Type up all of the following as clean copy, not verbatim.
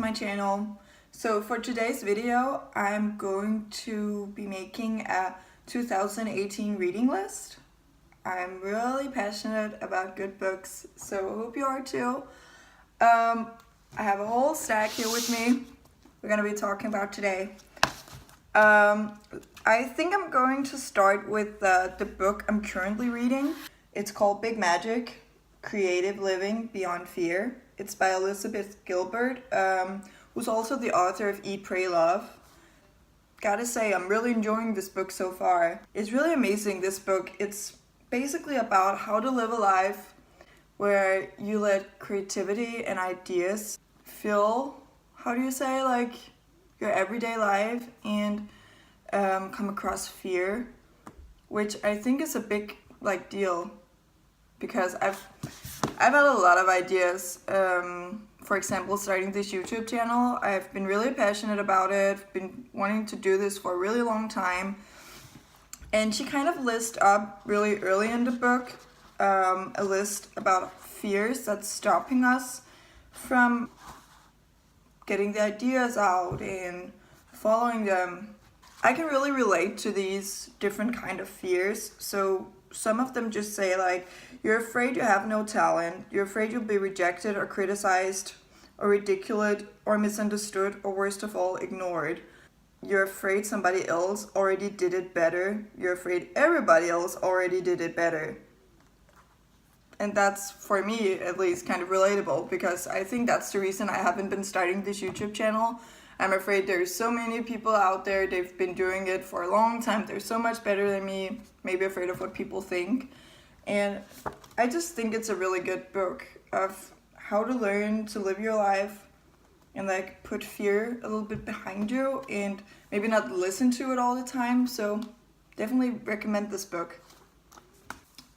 my channel. So for today's video, I'm going to be making a 2018 reading list. I'm really passionate about good books, so I hope you are too. I have a whole stack here with me we're gonna be talking about today. I think I'm going to start with the book I'm currently reading. It's called Big Magic: Creative Living Beyond Fear. It's by Elizabeth Gilbert, who's also the author of Eat, Pray, Love. Gotta say, I'm really enjoying this book so far. It's really amazing, this book. It's basically about how to live a life where you let creativity and ideas fill, like your everyday life, and come across fear, which I think is a big deal, because I've had a lot of ideas. For example, starting this YouTube channel. I've been really passionate about it, been wanting to do this for a really long time. And she kind of lists up really early in the book a list about fears that's stopping us from getting the ideas out and following them. I can really relate to these different kind of fears. So some of them just say you're afraid you have no talent, you're afraid you'll be rejected or criticized or ridiculed or misunderstood, or worst of all, ignored. You're afraid somebody else already did it better. You're afraid everybody else already did it better. And that's, for me at least, kind of relatable, because I think that's the reason I haven't been starting this YouTube channel. I'm afraid there's so many people out there, they've been doing it for a long time, they're so much better than me, maybe afraid of what people think. And I just think it's a really good book of how to learn to live your life and put fear a little bit behind you and maybe not listen to it all the time. So definitely recommend this book.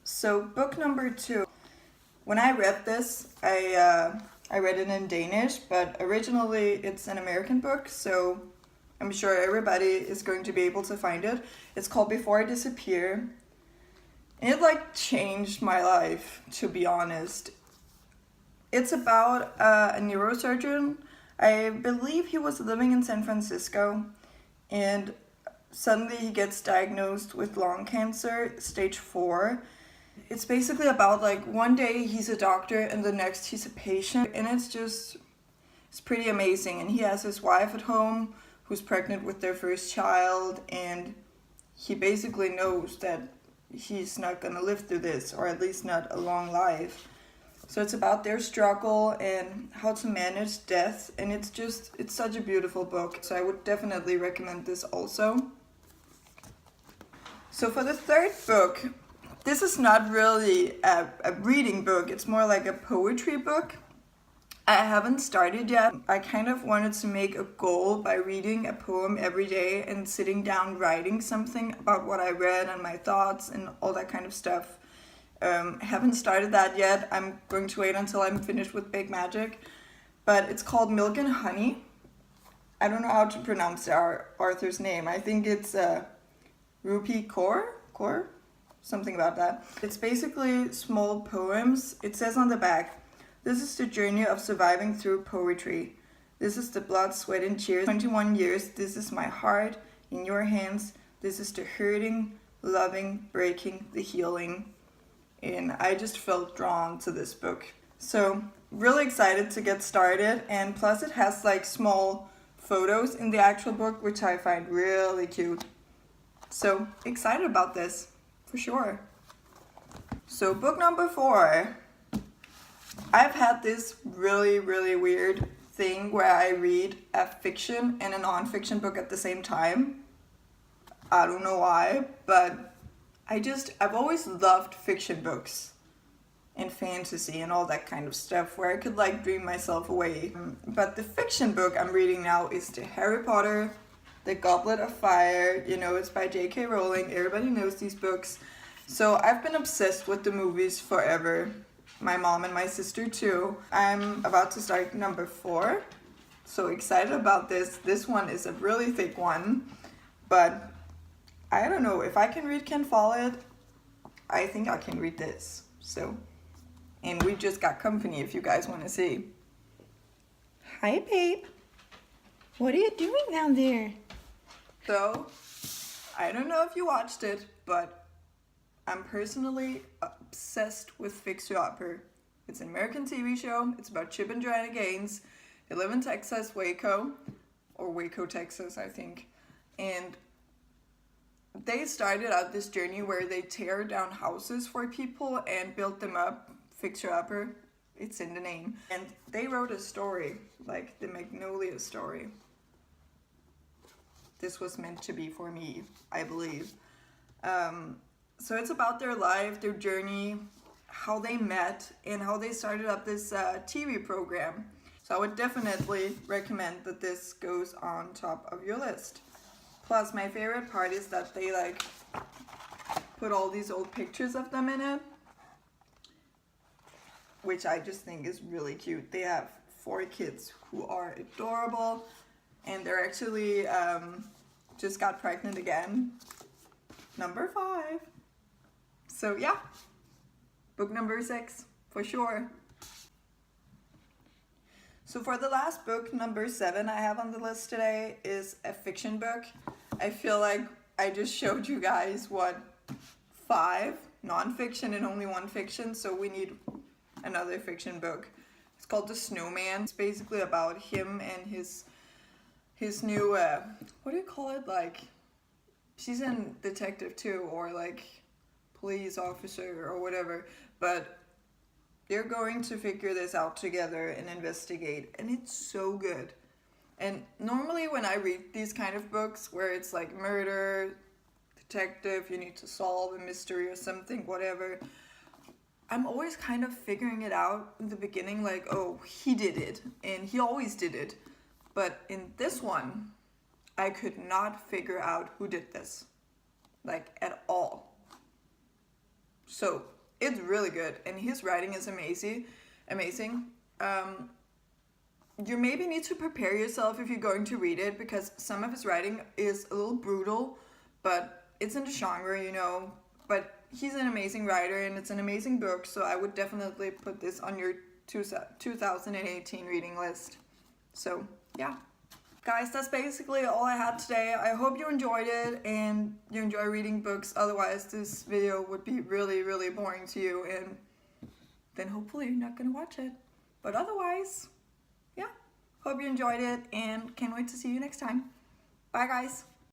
So book number 2. When I read this, I read it in Danish, but originally it's an American book, so I'm sure everybody is going to be able to find it. It's called Before I Disappear. And it changed my life, to be honest. It's about a neurosurgeon. I believe he was living in San Francisco, and suddenly he gets diagnosed with lung cancer, stage 4. It's basically about one day he's a doctor and the next he's a patient, and it's pretty amazing. And he has his wife at home who's pregnant with their first child, and he basically knows that he's not gonna live through this, or at least not a long life. So it's about their struggle and how to manage death, and it's such a beautiful book. So I would definitely recommend this also. So for the third book, this is not really a reading book, it's more like a poetry book. I haven't started yet. I kind of wanted to make a goal by reading a poem every day and sitting down writing something about what I read and my thoughts and all that kind of stuff. I haven't started that yet. I'm going to wait until I'm finished with Big Magic. But it's called Milk and Honey. I don't know how to pronounce our author's name. I think it's Rupi Kaur? Something about that. It's basically small poems. It says on the back, "This is the journey of surviving through poetry. This is the blood, sweat, and tears. 21 years, this is my heart in your hands. This is the hurting, loving, breaking, the healing." And I just felt drawn to this book. So really excited to get started. And plus it has small photos in the actual book, which I find really cute. So excited about this. For sure. So book number 4. I've had this really weird thing where I read a fiction and a non-fiction book at the same time. I don't know why, but I've always loved fiction books and fantasy and all that kind of stuff where I could dream myself away. But the fiction book I'm reading now is the Harry Potter, The Goblet of Fire. It's by J.K. Rowling. Everybody knows these books. So I've been obsessed with the movies forever. My mom and my sister too. I'm about to start number 4. So excited about this. This one is a really thick one. But I don't know. If I can read Ken Follett, I think I can read this. So, and we just got company if you guys want to see. Hi, babe. What are you doing down there? So, I don't know if you watched it, but I'm personally obsessed with Fixer Upper. It's an American TV show. It's about Chip and Joanna Gaines. They live in Texas, Waco, or Waco, Texas, I think. And they started out this journey where they tear down houses for people and build them up. Fixer Upper, it's in the name. And they wrote a story, like the Magnolia story. This was meant to be for me, I believe. So it's about their life, their journey, how they met, and how they started up this TV program. So I would definitely recommend that this goes on top of your list. Plus, my favorite part is that they like put all these old pictures of them in it, which I just think is really cute. They have 4 kids who are adorable, and they're actually just got pregnant again. Number 5. So yeah, book number 6 for sure. So for the last book, number 7 I have on the list today is a fiction book. I feel like I just showed you guys 5 non-fiction and only 1 fiction, so we need another fiction book. It's called The Snowman. It's basically about him and his new what do you call it, like seasoned detective too, or like police officer or whatever, but they're going to figure this out together and investigate, and it's so good. And normally when I read these kind of books where it's like murder, detective, you need to solve a mystery or something, whatever, I'm always kind of figuring it out in the beginning, like, oh, he did it, and he always did it. But in this one, I could not figure out who did this, like, at all. So it's really good, and his writing is amazing. You maybe need to prepare yourself if you're going to read it, because some of his writing is a little brutal, but it's in the genre, you know. But he's an amazing writer, and it's an amazing book, so I would definitely put this on your 2018 reading list. So yeah, guys, that's basically all I had today. I hope you enjoyed it and you enjoy reading books. Otherwise, this video would be really, really boring to you, and then hopefully you're not gonna watch it. But otherwise, yeah, hope you enjoyed it and can't wait to see you next time. Bye, guys.